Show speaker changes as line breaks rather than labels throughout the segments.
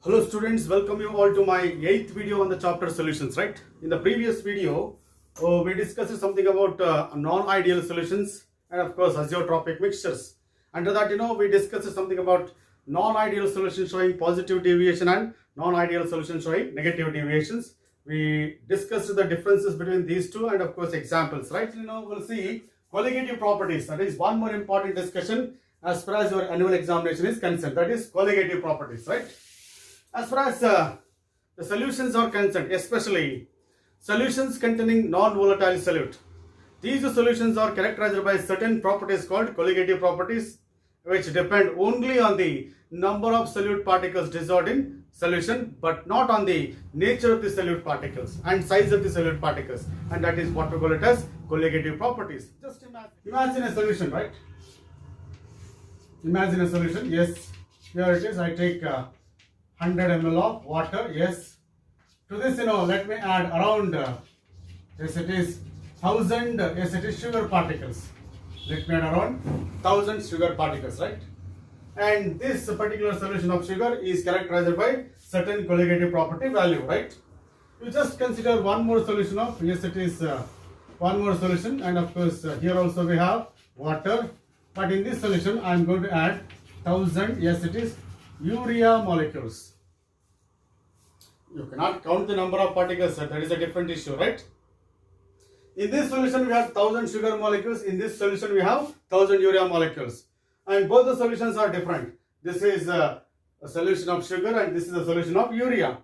Hello students, welcome you all to my 8th video on the chapter solutions, right? In the previous video, we discussed something about non-ideal solutions and of course azeotropic mixtures. Under that, we discussed something about non-ideal solutions showing positive deviation and non-ideal solutions showing negative deviations. We discussed the differences between these two and of course examples, right? We'll see colligative properties. That is one more important discussion as far as your annual examination is concerned. That is colligative properties, right? As far as the solutions are concerned, especially solutions containing non-volatile solute, these solutions are characterized by certain properties called colligative properties, which depend only on the number of solute particles dissolved in solution, but not on the nature of the solute particles and size of the solute particles, and that is what we call it as colligative properties. Just imagine a solution, right? Imagine a solution. Yes, here it is. I take 100 ml of water. Yes, to this let me add around yes it is 1000 yes it is sugar particles. Let me add around 1000 sugar particles, right? And this particular solution of sugar is characterized by certain colligative property value, right? You just consider one more solution of yes it is one more solution, and of course here also we have water, but in this solution I am going to add 1000 yes it is urea molecules. You cannot count the number of particles, that is a different issue, right? In this solution we have 1000 sugar molecules, in this solution we have 1000 urea molecules, and both the solutions are different. This is a solution of sugar and this is a solution of urea,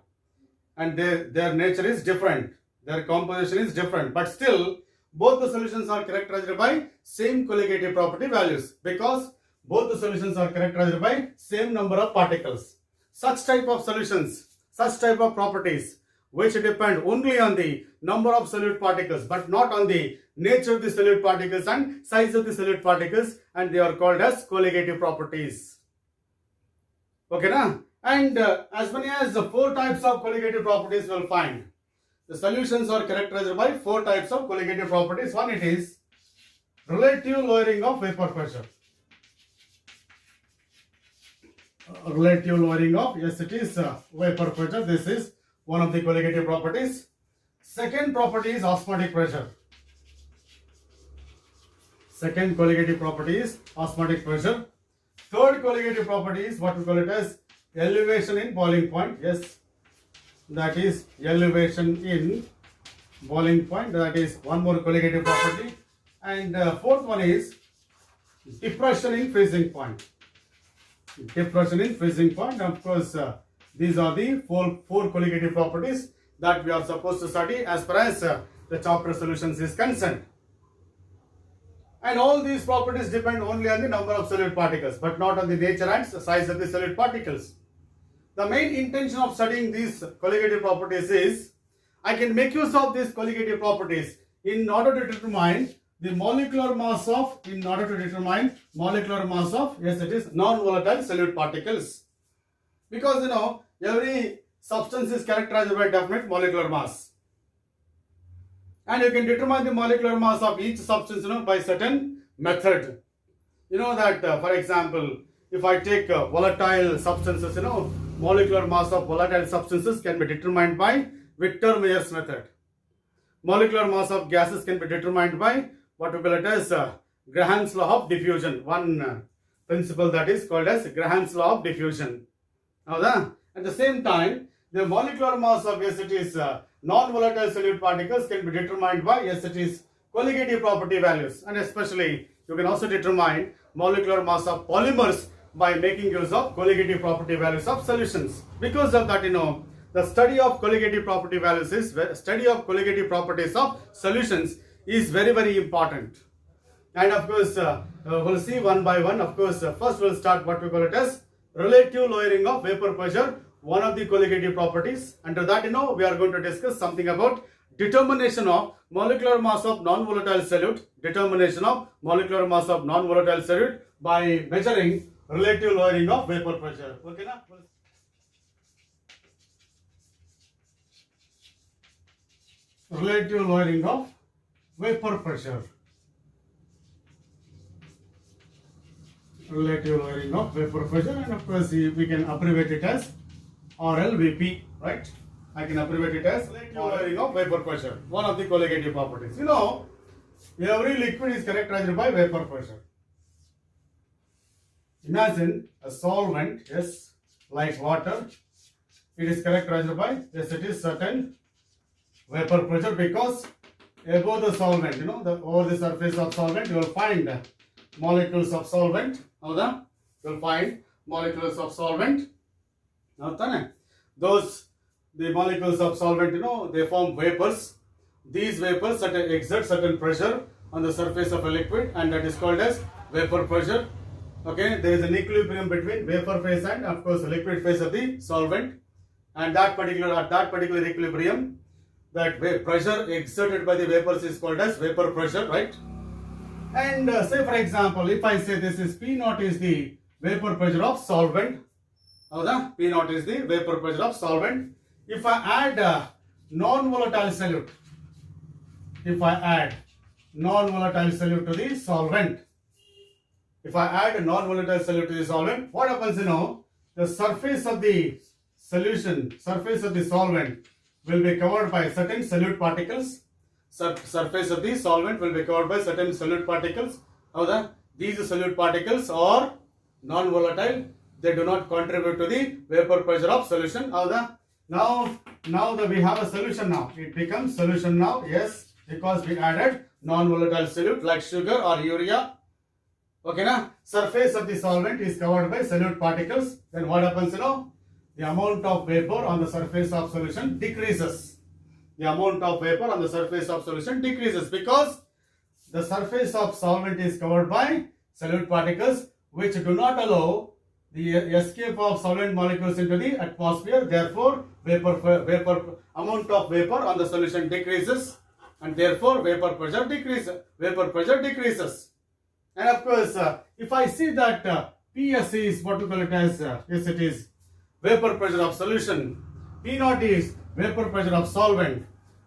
and their nature is different, their composition is different, but still both the solutions are characterized by same colligative property values because both the solutions are characterized by same number of particles. Such type of solutions, such type of properties which depend only on the number of solute particles but not on the nature of the solute particles and size of the solute particles, and they are called as colligative properties. Okay, na? And as many as 4 types of colligative properties you will find. The solutions are characterized by 4 types of colligative properties. One, it is relative lowering of vapor pressure. Relative lowering of, yes it is vapor pressure. This is one of the colligative properties. Second property is osmotic pressure. Second colligative property is osmotic pressure. Third colligative property is what we call it as elevation in boiling point. Yes, that is elevation in boiling point. That is one more colligative property. And fourth one is depression in freezing point. Depression in freezing point. Of course, these are the four colligative properties that we are supposed to study as far as the chapter solutions is concerned. And all these properties depend only on the number of solute particles but not on the nature and size of the solute particles. The main intention of studying these colligative properties is I can make use of these colligative properties in order to determine the molecular mass of, yes it is non-volatile solute particles, because every substance is characterized by definite molecular mass, and you can determine the molecular mass of each substance by certain method. That for example, if I take volatile substances, molecular mass of volatile substances can be determined by Victor-Meyer's method. Molecular mass of gases can be determined by what we call it as Graham's law of diffusion. One principle that is called as Graham's law of diffusion. Now, at the same time, the molecular mass of yes it is non-volatile solute particles can be determined by yes it is colligative property values, and especially you can also determine molecular mass of polymers by making use of colligative property values of solutions. Because of that, the study of colligative property values is study of colligative properties of solutions is very, very important. And of course, we'll see one by one. Of course, first we'll start what we call it as relative lowering of vapor pressure, one of the colligative properties. Under that, we are going to discuss something about determination of molecular mass of non-volatile solute, determination of molecular mass of non-volatile solute by measuring relative lowering of vapor pressure. Okay, na? Relative lowering of vapor pressure. Relative lowering of vapor pressure, and of course we can abbreviate it as or LVP, right? I can abbreviate it as lowering of vapor pressure, one of the colligative properties. You know, every liquid is characterized by vapor pressure. Imagine a solvent, yes, like water. It is characterized by, yes, it is certain vapor pressure, because above the solvent, you know, over the surface of solvent, you will find molecules of solvent. You will find molecules of solvent. The molecules of solvent, you know, they form vapors. These vapors exert certain pressure on the surface of a liquid, and that is called as vapor pressure. Okay, there is an equilibrium between vapor phase and, of course, the liquid phase of the solvent, and at that particular equilibrium, that pressure exerted by the vapors is called as vapor pressure, right? And say, for example, if I say this is P0 is the vapor pressure of solvent, P0 is the vapor pressure of solvent. If I add a non-volatile solute, to the solvent, what happens, you know, the surface of the solution, surface of the solvent will be covered by certain solute particles. Surface of the solvent will be covered by certain solute particles. These solute particles are non-volatile. They do not contribute to the vapor pressure of solution. Now that we have a solution now, it becomes solution now, yes, because we added non-volatile solute like sugar or urea. Okay, now surface of the solvent is covered by solute particles. Then what happens, you know? The amount of vapor on the surface of solution decreases. Because the surface of solvent is covered by solute particles, which do not allow the escape of solvent molecules into the atmosphere. Therefore, amount of vapor on the solution decreases, and therefore vapor pressure decreases. And of course, if I see that PS is what we call it as, yes, it is vapor pressure of solution, P0 is vapor pressure of solvent.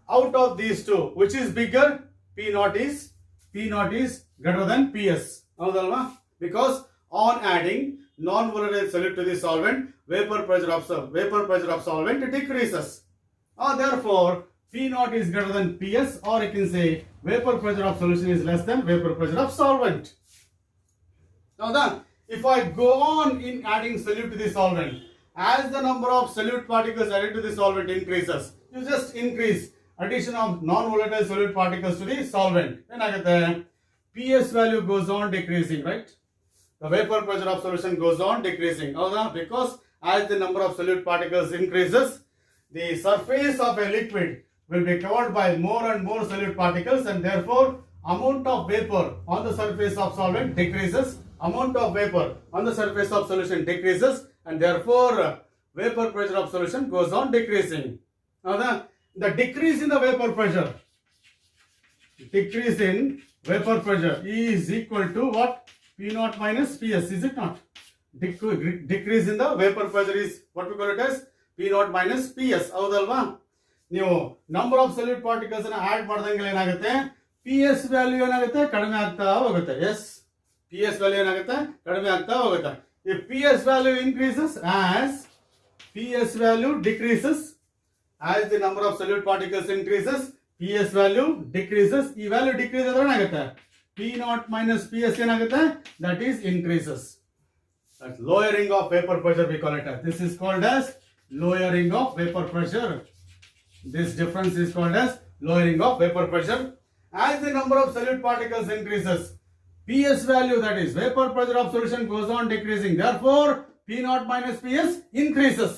Out of these two, which is bigger? P0 is greater than PS. Because on adding non-volatile solute to the solvent, vapor pressure of solvent decreases. Therefore, P0 is greater than PS, or you can say vapor pressure of solution is less than vapor pressure of solvent. Now then, if I go on in adding solute to the solvent, as the number of solute particles added to the solvent increases, you just increase addition of non-volatile solute particles to the solvent. Then PS value goes on decreasing, right? The vapor pressure of solution goes on decreasing. Because as the number of solute particles increases, the surface of a liquid will be covered by more and more solute particles, and therefore amount of vapor on the surface of solvent decreases. Amount of vapor on the surface of solution decreases, and therefore vapor pressure of solution goes on decreasing. Now the decrease in the vapor pressure, is equal to what? P0 minus PS, is it not? Decrease in the vapor pressure is what we call it as P0 minus PS. ನೀವು number of solute particles ಅನ್ನು add ಮಾಡಿದಂಗೆ ಏನಾಗುತ್ತೆ, PS value ಏನಾಗುತ್ತೆ, ಕಡಿಮೆ ಆಗ್ತಾ ಹೋಗುತ್ತೆ. S, PS value ಏನಾಗುತ್ತೆ, ಕಡಿಮೆ ಆಗ್ತಾ ಹೋಗುತ್ತೆ. If PS value increases, as PS value decreases, as the number of solute particles increases, PS value decreases. ಈ ವ್ಯಾಲ್ಯೂ ಡಿಕ್ರೀಸ್ ಆದ್ರೆ ಏನಾಗುತ್ತೆ, P0 minus PS ಏನಾಗುತ್ತೆ, that is increases. That's lowering of vapor pressure, we call it as. This is called as lowering of vapor pressure. This difference is called as lowering of vapor pressure. As the number of solute particles increases, PS value, that is vapor pressure of solution, goes on decreasing. Therefore, P0 minus PS increases.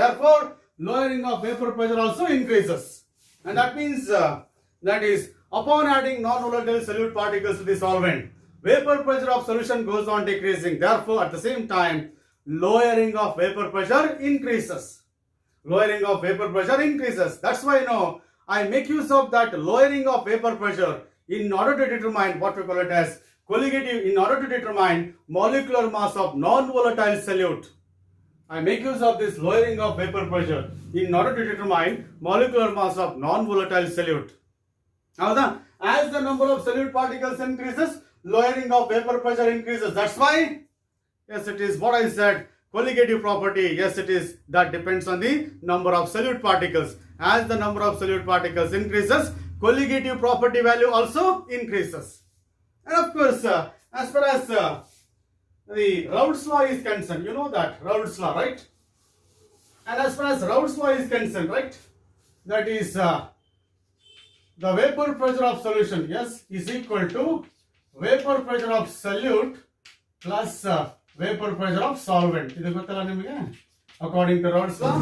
Therefore, lowering of vapor pressure also increases. And that means, that is, upon adding non-volatile solute particles to the solvent, vapor pressure of solution goes on decreasing. Therefore, at the same time, lowering of vapor pressure increases. That's why I make use of that lowering of vapor pressure in order to determine what we call it as colligative, in order to determine molecular mass of non-volatile solute. I make use of this lowering of vapor pressure in order to determine molecular mass of non-volatile solute. Now, as the number of solute particles increases, lowering of vapor pressure increases. That's why, yes, it is what I said, Colligative property, yes it is, that depends on the number of solute particles. As the number of solute particles increases, colligative property value also increases. And of course, as far as the Raoult's law is concerned, you know that, Raoult's law, right? And as far as Raoult's law is concerned, right, that is the vapor pressure of solution, yes, is equal to vapor pressure of solute plus vapor pressure of solvent. According to Raoult's law,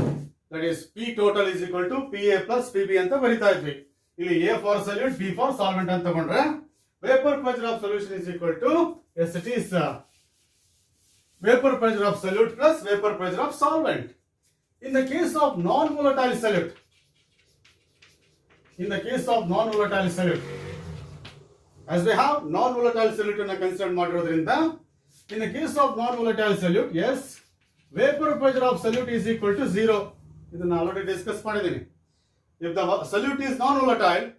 that is P total is equal to PA plus PB anta barita idvi. Ili A for solute, B for solvent anta tagondre vapor pressure of solution is equal to, yes it is vapor pressure of solute plus vapor pressure of solvent. In the case of non-volatile solute, as we have non-volatile solute in a considered ಮಾಡಿರೋದ್ರಿಂದ, in the case of non-volatile solute, yes, vapor pressure of solute is equal to 0. ಇದನ್ನ already discuss ಮಾಡಿದ್ದೀನಿ. If the solute is non-volatile,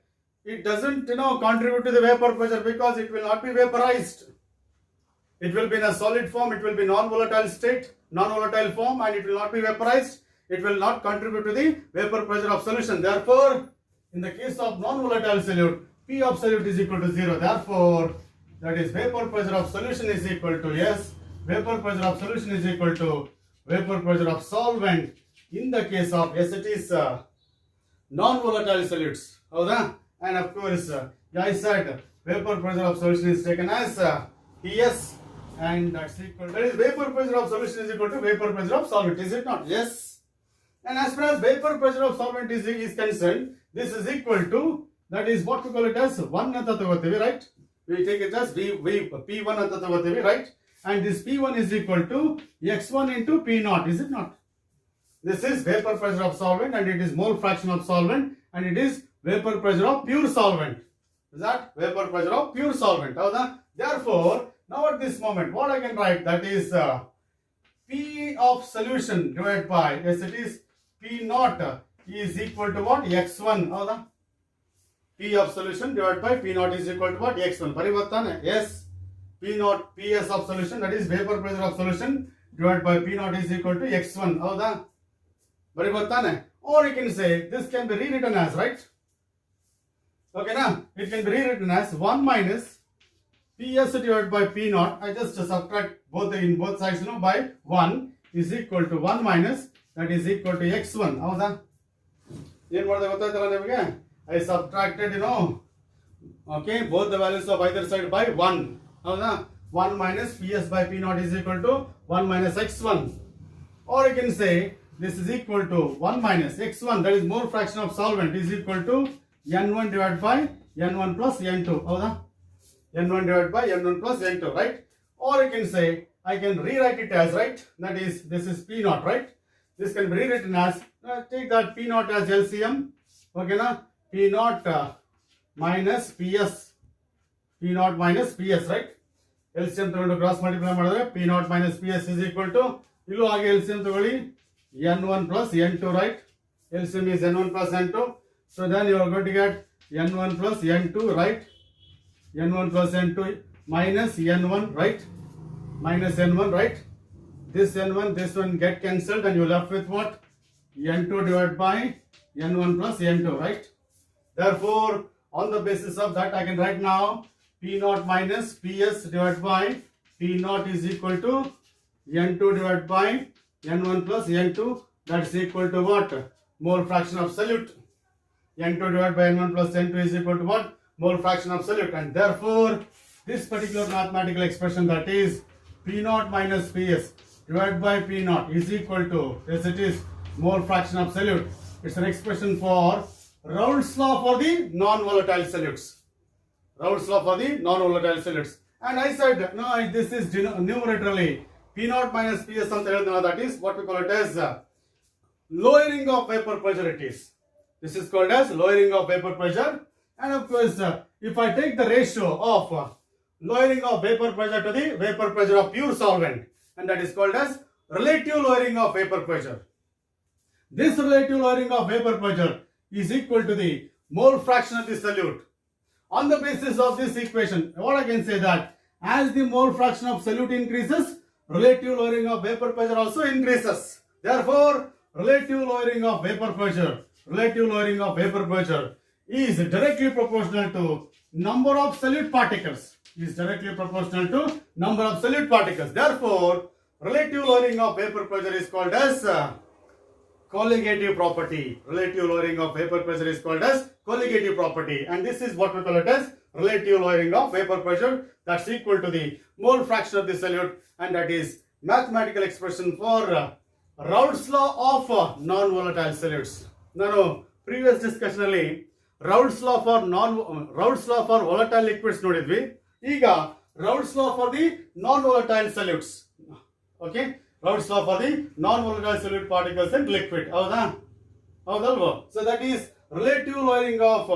it doesn't contribute to the vapor pressure because it will not be vaporized. It will be in a solid form, it will be non-volatile state, non-volatile form, and it will not be vaporized. It will not contribute to the vapor pressure of solution. Therefore, in the case of non-volatile solute, P of solute is equal to 0. Therefore, that is vapor pressure of solution is equal to, yes, vapor pressure of solution is equal to vapor pressure of solvent in the case of, yes, it is non-volatile solutes. And of course, I said vapor pressure of solution is taken as PS, and that's equal, that is vapor pressure of solution is equal to vapor pressure of solvent, is it not? Yes. And as far as vapor pressure of solvent is concerned, this is equal to, that is what we call it as 1 anta tagotivi, right? We take it as P1 anta tagotivi, right? And this P1 is equal to X1 into P0, is it not? This is vapor pressure of solvent, and it is mole fraction of solvent, and it is vapor pressure of pure solvent. Is that vapor pressure of pure solvent? Therefore, now at this moment, what I can write, that is P of solution divided by, yes it is P0 is equal to what? X1. P of solution divided by P0 is equal to what? X1. Parivartane? Yes. P0, PS of solution, that is vapor pressure of solution divided by P0 is equal to X1. Parivartane? Or you can say, this can be rewritten as, right? Okay, now, it can be rewritten as 1 minus PS divided by P0. I just subtract both in both sides, by 1 is equal to 1 minus, that is equal to X1. I subtracted, okay, both the values of either side by 1. 1 minus PS by P0 is equal to 1 minus X1. Or you can say, this is equal to 1 minus X1, that is mole fraction of solvent, is equal to N1 divided by N1 plus N2. N1 divided by N1 plus N2, right? Or you can say, I can rewrite it as, right? That is, this is P0, right? This can be rewritten as, take that P0 as LCM. Okay, now P0 minus PS. P0 minus PS, right? LCM to cross multiply madre, P0 minus PS is equal to, illu hage LCM tagoli N1 plus N2, right? LCM is N1 plus N2. So then you are going to get N1 plus N2, right? N1 plus N2 minus N1, right? Minus N1, right? This N1, this one get cancelled, and you are left with what? N2 divided by N1 plus N2, right? Therefore, on the basis of that, I can write now P0 minus PS divided by P0 is equal to N2 divided by N1 plus N2. That's equal to what? Mole fraction of solute. N2 divided by N1 plus N2 is equal to what? Mole fraction of solute. And therefore, this particular mathematical expression, that is P0 minus PS divided by P0 is equal to, yes it is, mole fraction of solute. It's an expression for Raoult's law for the non-volatile solutes. Raoult's law for the non-volatile solutes. And I said, no, this is numerically P0 minus PS, that is what we call it as lowering of vapor pressure it is. This is called as lowering of vapor pressure. And of course, if I take the ratio of lowering of vapor pressure to the vapor pressure of pure solvent, and that is called as relative lowering of vapor pressure. This relative lowering of vapor pressure is equal to the mole fraction of the solute. On the basis of this equation, what I can say that as the mole fraction of solute increases, relative lowering of vapor pressure also increases. Therefore, relative lowering of vapor pressure is directly proportional to number of solute particles. Therefore, relative lowering of vapor pressure is called as colligative property. And this is what we call it as relative lowering of vapor pressure. That's equal to the mole fraction of the solute, and that is mathematical expression for Raoult's law of non-volatile solutes. Now, previous discussion alli Raoult's law for volatile liquids nodidvi. Iga Raoult's law for the non-volatile solutes. Okay, Raoult's law for the non-volatile solute particles in liquid. Houdalva. So that is relative lowering of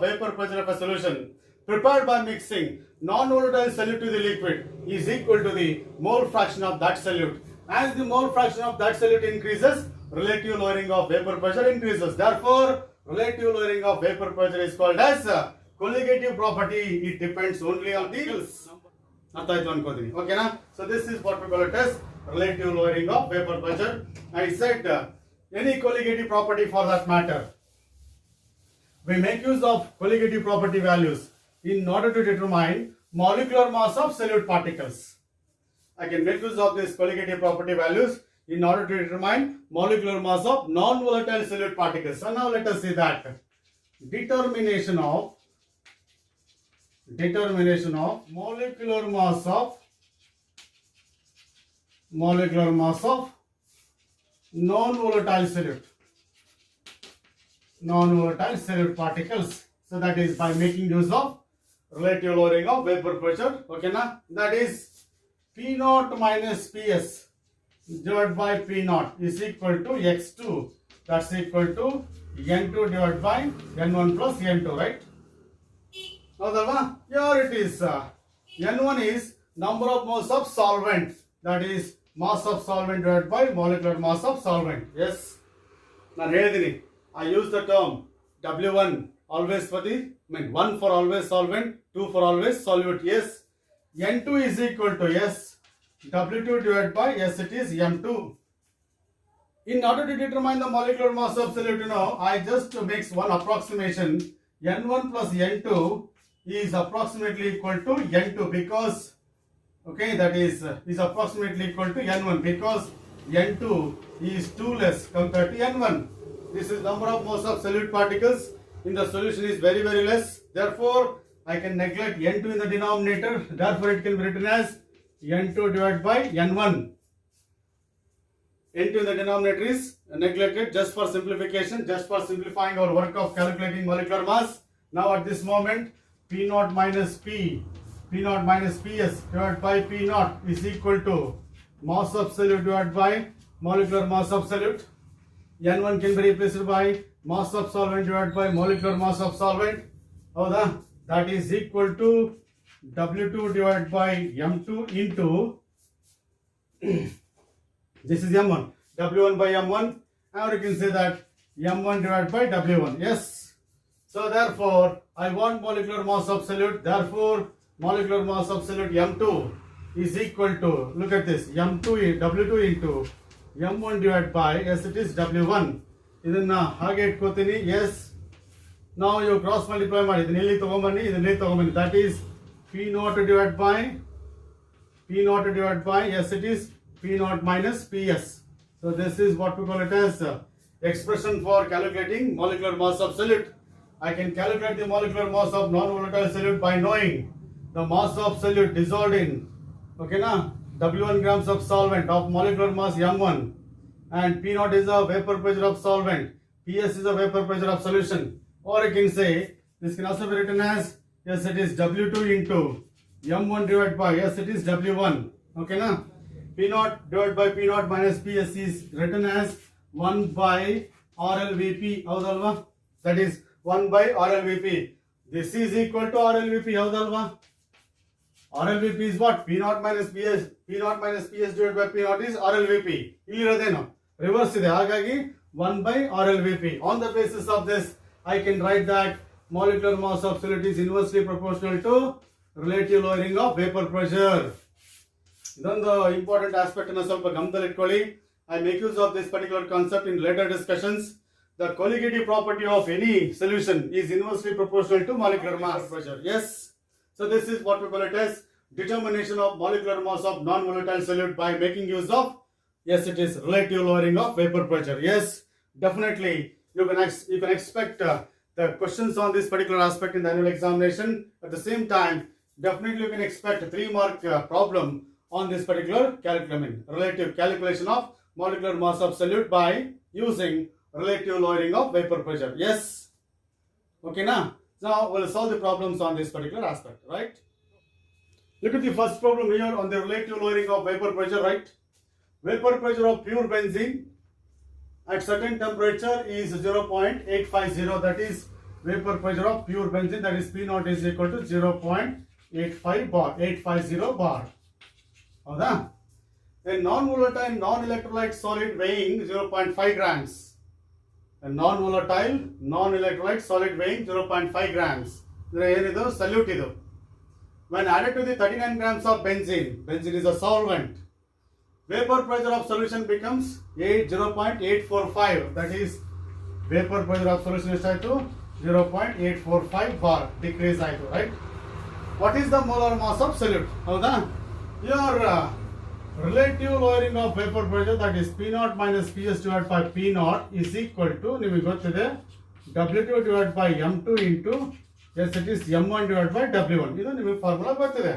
vapor pressure of a solution prepared by mixing non-volatile solute to the liquid is equal to the mole fraction of that solute. As the mole fraction of that solute increases, relative lowering of vapor pressure increases. Therefore, relative lowering of vapor pressure is called as colligative property. It depends only on the okay, na? So this is what we call it as relative lowering of vapor pressure. I said any colligative property for that matter. We make use of colligative property values in order to determine molecular mass of solute particles. I can make use of these colligative property values in order to determine molecular mass of non-volatile solute particles. So now let us see that determination of molecular mass of non-volatile solute particles. So that is by making use of relative lowering of vapor pressure. Okay, na? That is P0 minus Ps divided by P0 is equal to X2. That's equal to N2 divided by N1 plus N2, right? Here it is. N1 is number of moles of solvent. That is mass of solvent divided by molecular mass of solvent. Yes. Now, I use the term W1 always for the, 1 for always solvent, 2 for always solute. Yes. N2 is equal to S. W2 divided by S, it is M2. In order to determine the molecular mass of solute, I just mix one approximation. N1 plus N2 is approximately equal to N2 because, okay, that is approximately equal to N1 because N2 is 2 less compared to N1. This is number of moles of solute particles in the solution is very, very less. Therefore, I can neglect N2 in the denominator. Therefore, it can be written as N2 divided by N1. N2 in the denominator is neglected just for simplification, just for simplifying our work of calculating molecular mass. Now at this moment, P0 minus Ps divided by P0 is equal to mass of solute divided by molecular mass of solute. N1 can be replaced by mass of solvent divided by molecular mass of solvent. That is equal to W2 divided by M2 into this is M1, W1 by M1, or you can say that M1 divided by W1. Yes. So therefore, I want molecular mass of solute. Therefore, molecular mass of solute M2 is equal to, look at this, M2 W2 into M1 divided by S, it is W1. Idanna hage itkotini. Yes. Now you cross multiply ಮಾಡಿ ಇದನ್ನ ಇಲ್ಲಿ ತಗೊಂಬನ್ನಿ. That is P0 divided by S, it is P0 minus PS. So this is what we call it as expression for calculating molecular mass of solute. I can calculate the molecular mass of non-volatile solute by knowing the mass of solute dissolved in, okay na, W1 grams of solvent of molecular mass M1, and P0 is a vapor pressure of solvent, PS is a vapor pressure of solution. Or I can say, this can also be written as, yes, it is W2 into M1 divided by, yes, it is W1. Okay, na? P0 divided by P0 minus PS is written as 1 by RLVP. Houdalva? That is 1 by RLVP. This is equal to RLVP. Houdalva? RLVP is what? P0 minus PS divided by P0 is RLVP. Illiradeno. Reverse ide. Hagagi 1 by RLVP. On the basis of this, I can write that molecular mass of solute is inversely proportional to relative lowering of vapor pressure. ಇದೊಂದು important aspect ಅನ್ನು ಸ್ವಲ್ಪ ಗಮನದಲ್ಲಿ ಇಟ್ಕೊಳ್ಳಿ. I make use of this particular concept in later discussions. The colligative property of any solution is inversely proportional to molecular mass pressure. Yes. So this is what we call it as determination of molecular mass of non-volatile solute by making use of, yes, it is relative lowering of vapor pressure. Yes, definitely you can expect the questions on this particular aspect in the annual examination. At the same time, definitely you can expect a 3-mark problem on this particular curriculum, relative calculation of molecular mass of solute by using relative lowering of vapor pressure. Yes. Okay, now we'll solve the problems on this particular aspect, right? Look at the first problem here on the relative lowering of vapor pressure, right? Vapor pressure of pure benzene at certain temperature is 0.850. That is vapor pressure of pure benzene, that is P0 is equal to 0.85 bar, 850 bar. Howda? A non-volatile, non-electrolyte solid weighing 0.5 grams. A non-volatile, non-electrolyte solid weighing 0.5 grams. This is solute. When added to the 39 grams of benzene, benzene is a solvent. Vapor pressure of solution becomes 0.845. That is vapor pressure of solution is 0.845 bar. Decrease, right? What is the molar mass of solute? Howda? Your relative lowering of vapor pressure, that is P0 minus Ps divided by P0 is equal to, ನಿಮಗೆ ಗೊತ್ತಿದೆ, W2 divided by M2 into, yes, it is M1 divided by W1. ಇದು ನಿಮಗೆ formula ಗೊತ್ತಿದೆ.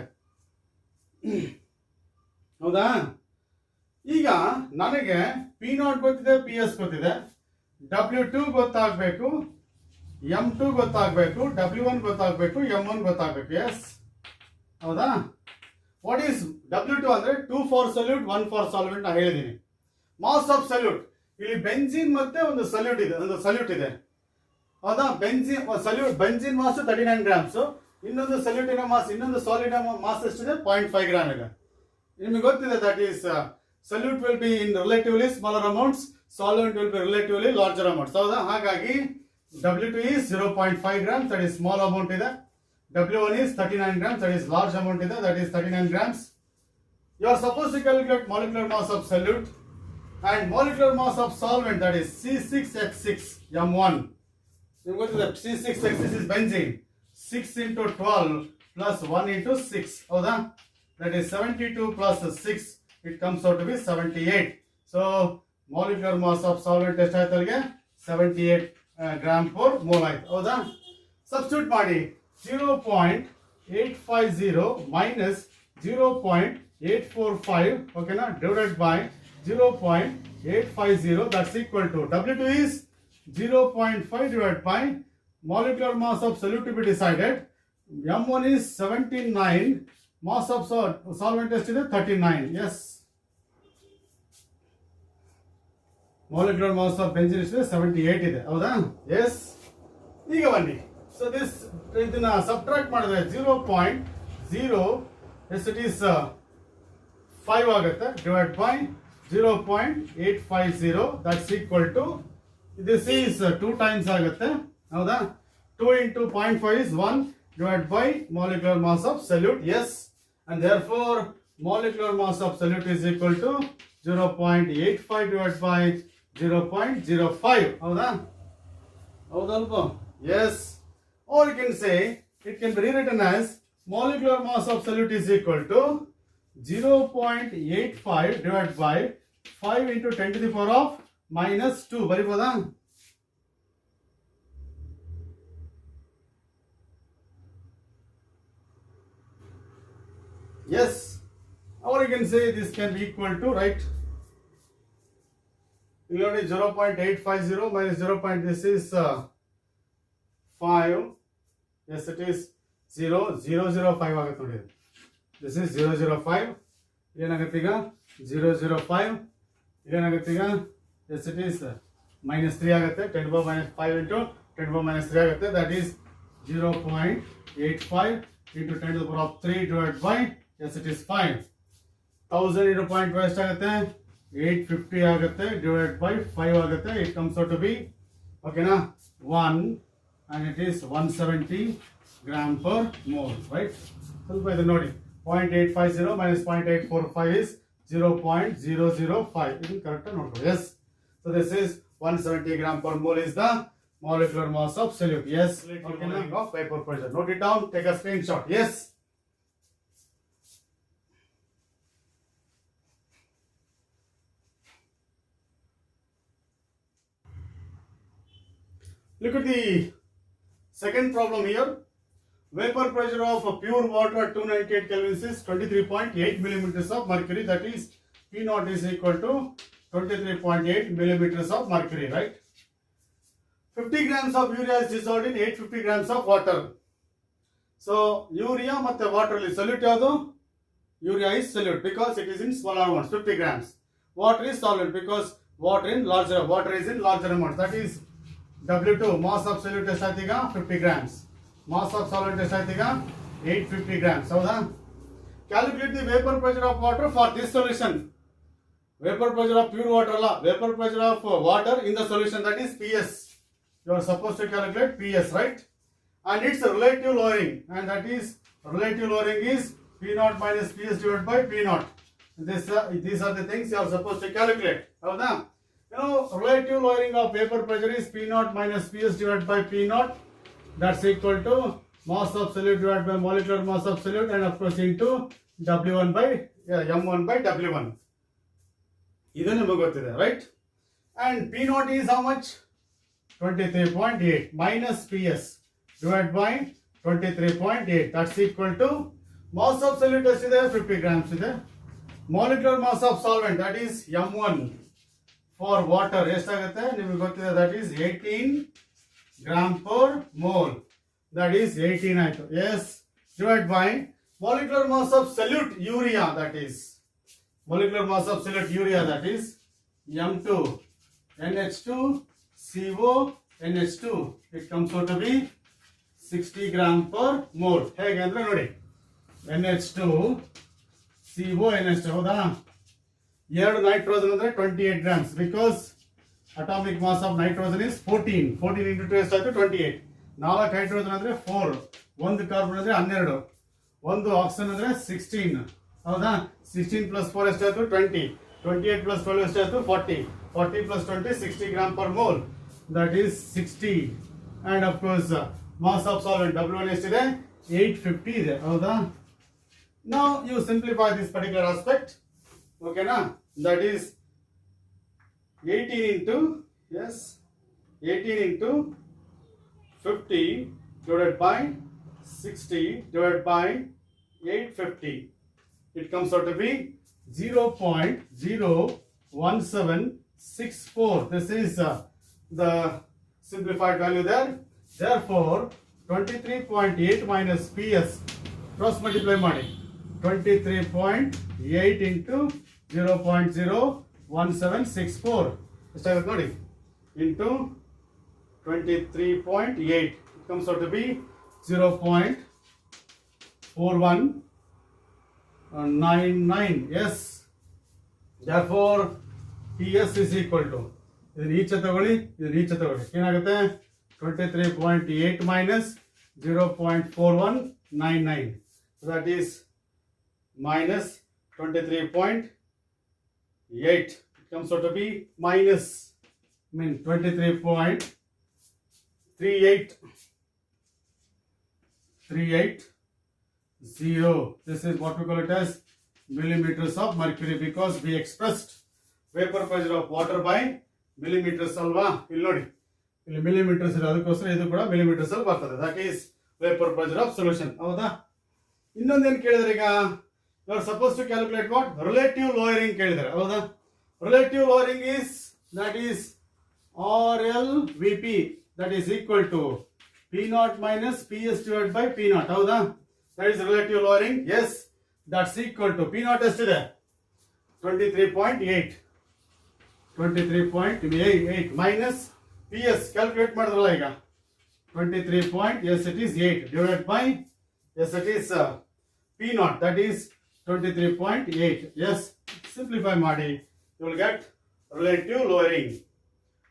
ಹೌದಾ? ಈಗ ನನಗೆ P0 ಗೊತ್ತಿದೆ, PS ಗೊತ್ತಿದೆ, W2 ಗೊತ್ತಾಗಬೇಕು, M2 ಗೊತ್ತಾಗಬೇಕು, W1 ಗೊತ್ತಾಗಬೇಕು, M1 ಗೊತ್ತಾಗಬೇಕು. ಎಸ್, ಹೌದಾ? What is W2 ಅಂದ್ರೆ 2 for solute 1 for solvent ನಾ ಹೇಳಿದೀನಿ. ಮಾಸ್ ಆಫ್ ಸಲ್ಯೂಟ್, ಇಲ್ಲಿ ಬೆಂಜಿನ್ ಮತ್ತೆ ಒಂದು ಸಲ್ಯೂಟ್ ಇದೆ, ಹೌದಾ? ಬೆಂಜಿನ್ ಮಾಸ್ 39 ಗ್ರಾಮ್ಸ್, ಇನ್ನೊಂದು ಸಲ್ಯೂಟಿನ ಮಾಸ್, ಇನ್ನೊಂದು ಸಾಲಿಡ್ ಮಾಸ್ ಎಷ್ಟಿದೆ? 0.5 ಗ್ರಾಮ್ ಇದೆ. ನಿಮಗೆ ಗೊತ್ತಿದೆ, that is salute will be in relatively smaller amounts, solvent will be relatively larger amounts. ಹೌದಾ? ಹಾಗಾಗಿ W2 is 0.5 grams, that is small amount ಇದೆ. W1 is 39 grams, that is large amount ಇದೆ, that is 39 grams. You are supposed to calculate molecular mass of solute and molecular mass of solvent, that is C6H6M1. You go to the C6H6 is benzene. 6 into 12 plus 1 into 6. Howda? That is 72 plus 6. It comes out to be 78. So molecular mass of solvent ಎಷ್ಟಾಯ್ತು ಅಲ್ಲಿಗೆ? 78 gram per mole ಆಯ್ತು. ಹೌದಾ? Substitute ಮಾಡಿ 0.850 minus 0.845, okay na, divided by 0.850, that's equal to W2 is 0.5 divided by molecular mass of solute to be decided. M1 is 79, mass of solvent is 39. Yes, molecular mass of benzene is 78 ಇದೆ. ಹೌದಾ? Yes. ಈಗ ಬನ್ನಿ. So this ಇದನ್ನ subtract ಮಾಡಿದ್ರೆ 0.0, yes, it is 5 ಆಗುತ್ತೆ, divided by 0.850, that's equal to, this is 2 times ಆಗುತ್ತೆ. ಹೌದಾ? 2 into 0.5 is 1 divided by molecular mass of solute. Yes, and therefore molecular mass of solute is equal to 0.85 divided by 0.05. ಹೌದಾ? ಹೌದಲ್ವಾ? Yes. Or you can say, it can be rewritten as molecular mass of solute is equal to 0.85 divided by 5 into 10 to the power of minus 2. ಬರಿಬೋದಾ? Yes. Or you can say this can be equal to, right? You know, 0.850 minus 0. This is 5. Yes, it is 0.005 ಆಗುತ್ತೆ ನೋಡಿ. This is 0.05. ಏನಾಗುತ್ತೆ ಈಗ? 0.05. ಏನಾಗುತ್ತೆ ಈಗ? Yes, it is -3 ಆಗುತ್ತೆ. 10 to the power -5 into 10 to the power -3 ಆಗುತ್ತೆ. That is 0.85 into 10 to the power of 3 divided by, yes, it is 5. 1000 into 0.5 ಎಷ್ಟಾಗುತ್ತೆ? 850 ಆಗುತ್ತೆ, divided by 5 ಆಗುತ್ತೆ. It comes out to be, okay na, 1, and it is 170 gram per mole, right? ಸ್ವಲ್ಪ ಇದು ನೋಡಿ, 0.850 minus 0.845 is 0.005. This is correct or not? Yes. So this is 170 gram per mole is the molecular mass of solute. Yes. Okay, now of vapor pressure. Note it down. Take a screenshot. Yes. Look at the second problem here. Vapor pressure of pure water at 298 kelvins is 23.8 millimeters of mercury. That is P naught is equal to 23.8 millimeters of mercury, right? 50 grams of urea is dissolved in 850 grams of water. So urea matte water li solute yadu? Urea is solute because it is in smaller amounts, 50 grams. Water is solid because water is in larger amounts. That is W2 mass of solute estaitiga 50 grams. Mass of solvent estaitiga 850 grams. Howda? Calculate the vapor pressure of water for this solution. Vapor pressure of pure water la, vapor pressure of water in the solution, that is PS. You are supposed to calculate PS, right? And its relative lowering, and that is relative lowering is P naught minus PS divided by P naught. These are the things you are supposed to calculate. Howda? You know, relative lowering of vapor pressure is P naught minus PS divided by P naught. That's equal to mass of solute divided by molecular mass of solute, and of course into W1 by M1 by W1. Idu niಮಗೆ ಗೊತ್ತಿದೆ, right? And P naught is how much? 23.8 minus PS divided by 23.8. That's equal to mass of solute estiದೆ 50 grams ಇದೆ. Molecular mass of solvent, that is M1 for water ಎಷ್ಟಾಗುತ್ತೆ ನಿಮಗೆ ಗೊತ್ತಿದೆ, that is 18 gram per mole. That is 18 ಆಯ್ತು. Yes. Divided by molecular mass of solute urea, that is molecular mass of solute urea, that is M2 NH2 CO NH2. It comes out to be 60 gram per mole. ಹೇಗೆ ಅಂದ್ರೆ ನೋಡಿ, NH2 CO NH2 ಹೌದಾ? ಎರಡು nitrogen ಅಂದ್ರೆ 28 grams because atomic mass of nitrogen is 14 into 2 ಎಷ್ಟಾಯ್ತು 28. 4 hydrogen ಅಂದ್ರೆ 4, ಒಂದು carbon ಅಂದ್ರೆ 12, ಒಂದು ಆಕ್ಸಿಜನ್ ಅಂದ್ರೆ 16 ಹೌದಾ? 16 plus 4 ಎಷ್ಟಾಯ್ತು 20, 28 plus 12 ಎಷ್ಟಾಯ್ತು 40, 40 plus 20 60 gram per mole, that is 60. And of course mass of solvent W1 ಎಷ್ಟಿದೆ 850 ಇದೆ ಹೌದಾ? Now you simplify this particular aspect, okay na? That is 18 into 50 divided by 60 divided by 850. It comes out to be 0.01764. This is the simplified value there. Therefore 23.8 minus PS cross multiply ಮಾಡಿ 23.8 into 0.01764 ಎಷ್ಟಾಗುತ್ತೆ ನೋಡಿ into 23.8. It comes out to be 0.4199. Yes. Therefore PS is equal to ಇದನ್ನ ಈಚೆ ತಗೊಳ್ಳಿ, ಏನಾಗುತ್ತೆ 23.8 minus 0.4199. So that is minus 23.8. It comes out to be minus 23.380. This is what we call it as millimeters of mercury, because we expressed vapor pressure of water by millimeters ಅಲ್ವಾ? ಇಲ್ಲಿ ನೋಡಿ, ಇಲ್ಲಿ millimeters ಇದೆ, ಅದಕ್ಕೋಸ್ಕರ ಇದು ಕೂಡ millimeters ಅಲ್ಲಿ ಬರ್ತದೆ. That is vapor pressure of solution. ಹೌದಾ? ಇನ್ನೊಂದೇನು ಕೇಳಿದ್ರೆ ಈಗ you are supposed to calculate what? Relative lowering ಕೇಳಿದ್ದಾರೆ ಹೌದಾ? Relative lowering is, that is RLVP, that is equal to P naught minus PS divided by P naught ಹೌದಾ? That is relative lowering. Yes, that's equal to P naught ಎಷ್ಟಿದೆ 23.8 minus PS calculate ಮಾಡಿದ್ರಲ್ಲ ಈಗ 23. Yes, it is 8 divided by, yes, it is P naught, that is 23.8. Yes, simplify ಮಾಡಿ you will get relative lowering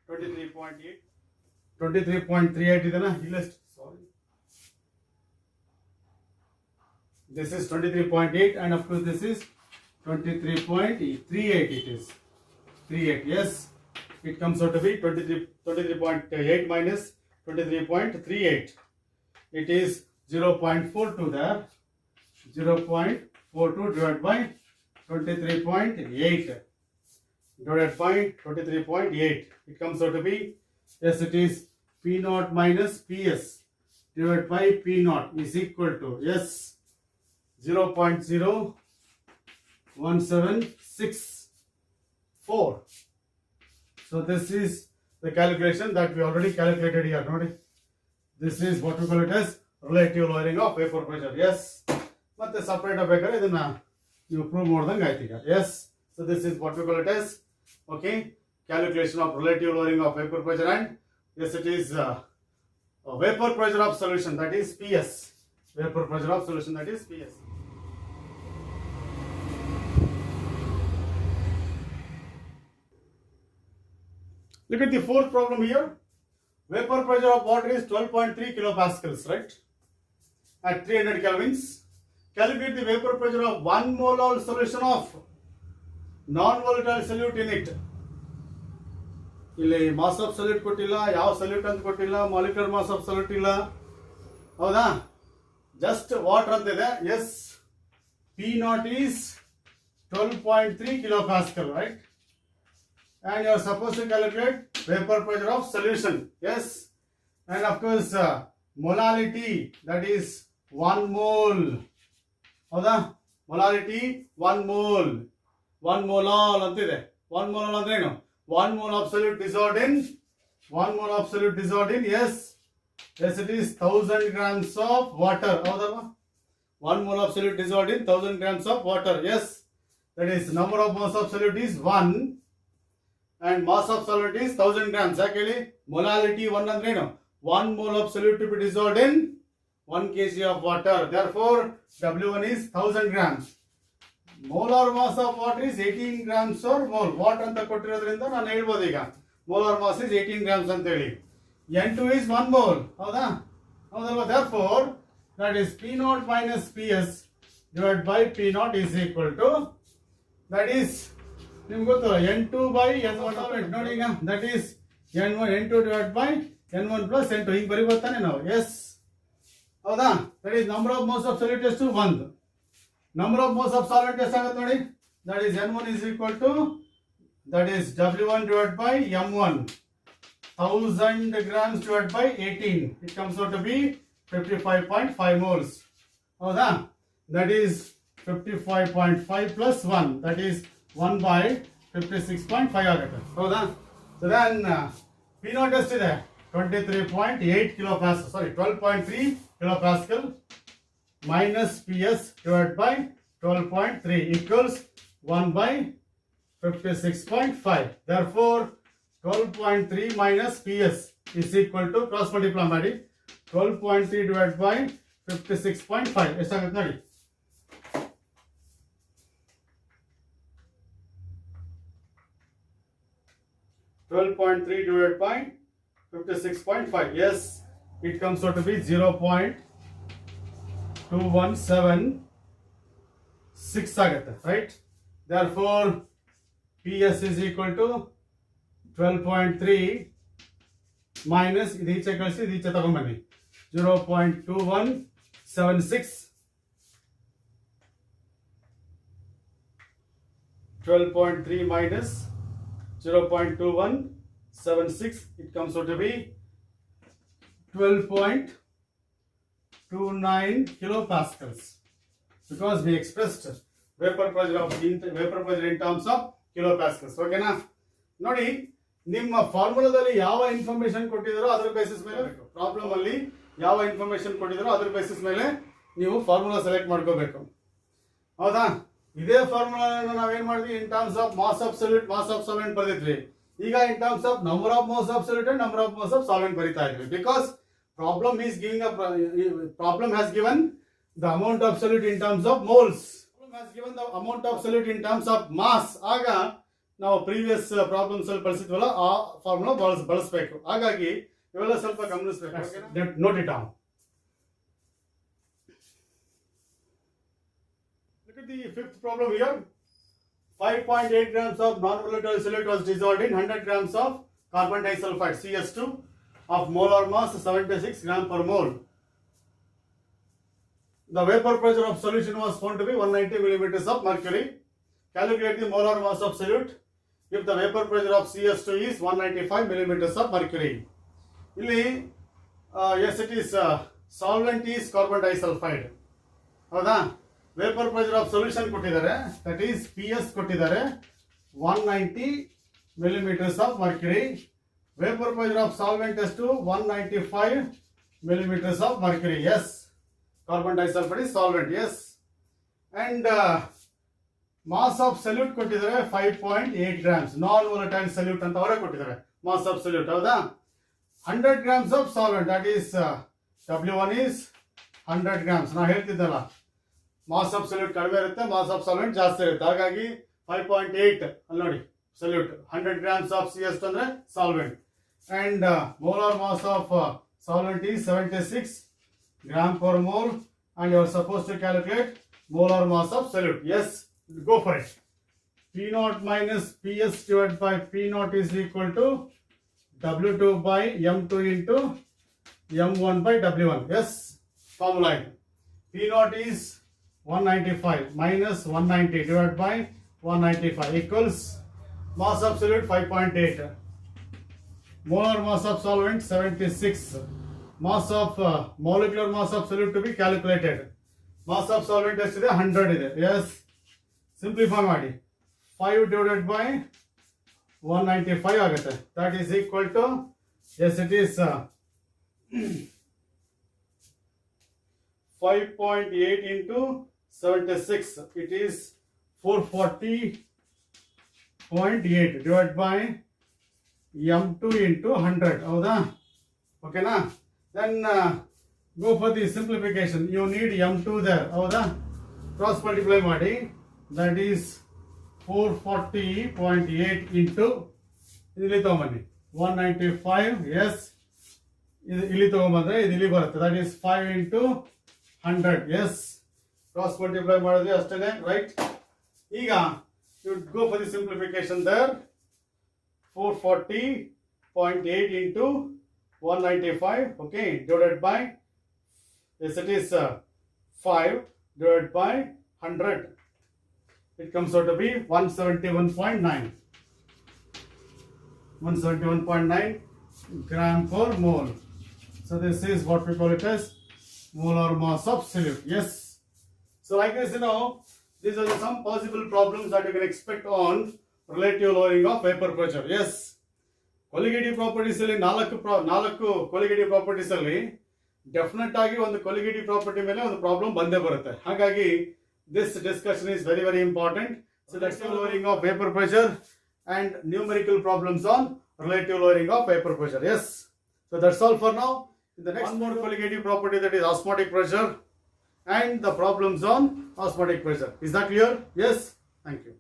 23.8. 23.38 ಇದನ್ನ ಇಲ್ಲ, ಸಾರಿ This is 23.8 and of course this is 23.38 it is. 38, yes. It comes out to be 23.8 minus 23.38. It is 0.42 there. 0.42 divided by 23.8 divided by 23.8. It comes out to be, yes, it is P naught minus PS divided by P naught is equal to, yes, 0.01764. So this is the calculation that we already calculated here. Notice, this is what we call it as relative lowering of vapor pressure. Yes. Matte separate agಬೇಕಾದ್ರೆ ಇದನ್ನ ನೀವು prove ಮಾಡ್ದಂಗೆ ಆಯ್ತು ಈಗ. Yes. So this is what we call it as, okay, calculation of relative lowering of vapor pressure, and yes, it is vapor pressure of solution, that is PS. Vapor pressure of solution, that is PS. Look at the fourth problem here. Vapor pressure of water is 12.3 kilopascals, right? At 300 kelvins. Calculate the vapor pressure of 1 molar solution of non-volatile solute in it. ಇಲ್ಲಿ mass of solute ಕೊಟ್ಟಿಲ್ಲ, ಯಾವ solute ಅಂತ ಕೊಟ್ಟಿಲ್ಲ, molecular mass of solute ಇಲ್ಲ, ಹೌದಾ? Just water ಅಂತ ಇದೆ. Yes, P naught is 12.3 kilopascal, right? And you are supposed to calculate vapor pressure of solution. Yes, and of course molality, that is 1 mole. ಹೌದಾ? Molality 1 mole. 1 molal ಅಂತಿದೆ. 1 molal ಅಂದ್ರೆ ಏನು? 1 mole of solute dissolved in 1 mole of solute dissolved in, yes, yes, it is 1000 grams of water. ಹೌದಲ್ವಾ? 1 mole of solute dissolved in 1000 grams of water. Yes, that is number of moles of solute is 1 and mass of solute is 1000 grams. ಯಾಕೆ ಹೇಳಿ? Molality 1 ಅಂದ್ರೆ ಏನು? 1 mole of solute to be dissolved in 1 kg of water. Therefore W1 is 1000 grams. Molar mass of water is 18 grams or mole. Water ಅಂತ ಕೊಟ್ಟಿರೋದ್ರಿಂದ ನಾನು ಹೇಳ್ಬೋದು ಈಗ molar mass is 18 grams ಅಂತ ಹೇಳಿ. N2 is 1 mole. ಹೌದಾ? ಹೌದಲ್ವಾ? Therefore that is P naught minus PS divided by P naught is equal to, that is ನಿಮ್ಗೆ ಗೊತ್ತಲ್ಲ, N2 by N1 ನೋಡಿ ಈಗ, that is N1 N2 divided by N1 plus N2 ಹಿಂಗೆ ಬರಿಬೋತಾನೆ ನಾವು. S, ಹೌದಾ? that is number of moles of solute ಎಷ್ಟು? 1. number of moles of solvent ಎಷ್ಟಾಗುತ್ತೆ ನೋಡಿ? that is N1 is equal to, that is W1 divided by M1, 1000 grams divided by 18. It comes out to be 55.5 moles. ಹೌದಾ? that is 55.5 plus 1, that is 1 by 56.5 ಆಗುತ್ತೆ. ಹೌದಾ? so then P naught ಎಷ್ಟಿದೆ? 23.8 kilopascal, sorry 12.3 kilopascal minus PS divided by 12.3 equals 1 by 56.5. Therefore 12.3 minus PS is equal to, cross multiply ಮಾಡಿ, 12.3 divided by 56.5 ಎಷ್ಟಾಗುತ್ತೆ ನೋಡಿ? 12.3 divided by 56.5. Yes, it comes out to be 0.2176 ಆಗುತ್ತೆ, right? Therefore PS is equal to 12.3 minus ಇದು ಈಚೆ ಕಳಿಸಿ, ಇದು ಈಚೆ ತಗೊಂಡ್ಬನ್ನಿ, 0.2176. 12.3 minus 0.2176, it comes out to be 12.29 kilopascals, because we expressed vapor pressure in terms of kilopascals. ಓಕೆನಾ? ನೋಡಿ, ನಿಮ್ಮ ಫಾರ್ಮುಲಾದಲ್ಲಿ ಯಾವ ಇನ್ಫಾರ್ಮೇಶನ್ ಕೊಟ್ಟಿದ್ದಾರೋ ಅದರ ಬೇಸಿಸ್ ಮೇಲೆ, ಪ್ರಾಬ್ಲಮ್ ಅಲ್ಲಿ ಯಾವ ಇನ್ಫಾರ್ಮೇಶನ್ ಕೊಟ್ಟಿದ್ದಾರೋ ಅದರ ಬೇಸಿಸ್ ಮೇಲೆ ನೀವು ಫಾರ್ಮುಲಾ ಸೆಲೆಕ್ಟ್ ಮಾಡ್ಕೋಬೇಕು. ಹೌದಾ? ಇದೇ ಫಾರ್ಮುಲಾನ ನಾವೇನ್ ಮಾಡಿದ್ವಿ, in terms of mass of solute, mass of solvent ಬರೆದಿದ್ವಿ. ಈಗ in terms of number of moles of solute and number of moles of solvent ಬರಿತಾ ಇದ್ವಿ. Because problem has given the amount of solute in terms of moles. Problem has given the amount of solute in terms of mass. ಆಗ ನಾವು previous problems ಅಲ್ಲಿ ಬಳಸಿದ್ವಲ್ಲ, ಆ formula ಬಳಸಬೇಕು. ಹಾಗಾಗಿ ಇವೆಲ್ಲ ಸ್ವಲ್ಪ ಗಮನಿಸಬೇಕು. Note it down. with the fifth problem here. 5.8 grams of non-volatile solute was dissolved in 100 grams of carbon disulfide CS2 of molar mass 76 gram per mole. The vapor pressure of solution was found to be 190 millimeters of mercury. Calculate the molar mass of solute if the vapor pressure of CS2 is 195 millimeters of mercury. ಇಲ್ಲಿ yes, it is solvent is carbon disulfide. ಹೌದಾ? Vapour pressure of solution ಕೊಟ್ಟಿದ್ದಾರೆ, that is PS ಕೊಟ್ಟಿದ್ದಾರೆ 190 millimeters of mercury. Vapor pressure of solvent is to 195 millimeters of mercury. Yes, carbon disulfide is solvent. Yes, and mass of solute ಕೊಟ್ಟಿದ್ದಾರೆ 5.8 grams. Non volatile solute ಅಂತ ಅವರೇ ಕೊಟ್ಟಿದ್ದಾರೆ. Mass of solute ಹೌದಾ? 100 grams of solvent, that is W1 is 100 grams. ನಾ ಹೇಳ್ತಿದ್ದಲ್ಲ, mass of solute ಕಡಿಮೆ ಇರುತ್ತೆ, mass of solvent ಜಾಸ್ತಿ ಇರುತ್ತೆ. ಹಾಗಾಗಿ 5.8 ಅಲ್ಲಿ ನೋಡಿ ಸೊಲ್ಯೂಟ್, 100 grams ಆಫ್ CS ಅಂದ್ರೆ solvent, and molar mass of solvent is 76 gram per mole, and you are supposed to calculate molar mass of solute. Yes, go for it. P0 minus PS divided by P0 is equal to W2 by M2 into M1 by W1. Yes, formula. P0 is 195 minus 190 divided by 195 equals mass of solute 5.8, molar mass of solvent 76, mass of molecular mass of solute to be calculated. Mass of solvent ಎಷ್ಟಿದೆ 100 ಇದೆ. Yes, simplify ಮಾಡಿ 5 divided by 195 ಆಗುತ್ತೆ. That is equal to, yes, it is 5.8 into 76, it is 440.8 divided by M2 into 100. ಹೌದಾ? ಓಕೆನಾ? Then go for the simplification. You need M2 there. ಹೌದಾ? Cross multiply ಮಾಡಿ, that is 440.8 into ಇಲ್ಲಿ ತಗೊಂಬನ್ನಿ 195. Yes, ಇಲ್ಲಿ ತಗೊಂಬಂದ್ರೆ ಇದು ಇಲ್ಲಿ ಬರುತ್ತೆ, that is 5 into 100. Yes, cross multiply ಮಾಡಿದ್ವಿ ಅಷ್ಟೇನೆ, ರೈಟ್? ಈಗ you go for the simplification there. 440.8 into 195, okay, divided by, yes, it is 5 divided by 100. It comes out to be 171.9. 171.9 gram per mole. So this is what we call it as molar mass of solute. Yes. So like this, these are some possible problems that you can expect on relative lowering of vapor pressure. Yes. Colligative properties ಅಲ್ಲಿ ನಾಲ್ಕು colligative properties ಅಲ್ಲಿ definite ಆಗಿ ಒಂದು colligative property ಮೇಲೆ ಒಂದು problem ಬಂದೇ ಬರುತ್ತೆ. ಹಾಗಾಗಿ this discussion is very, very important. So that's the lowering of vapor pressure and numerical problems on relative lowering of vapor pressure. Yes. So that's all for now. In the next, one more colligative property, that is osmotic pressure, and the problems on osmotic pressure. Is that clear? Yes. Thank you.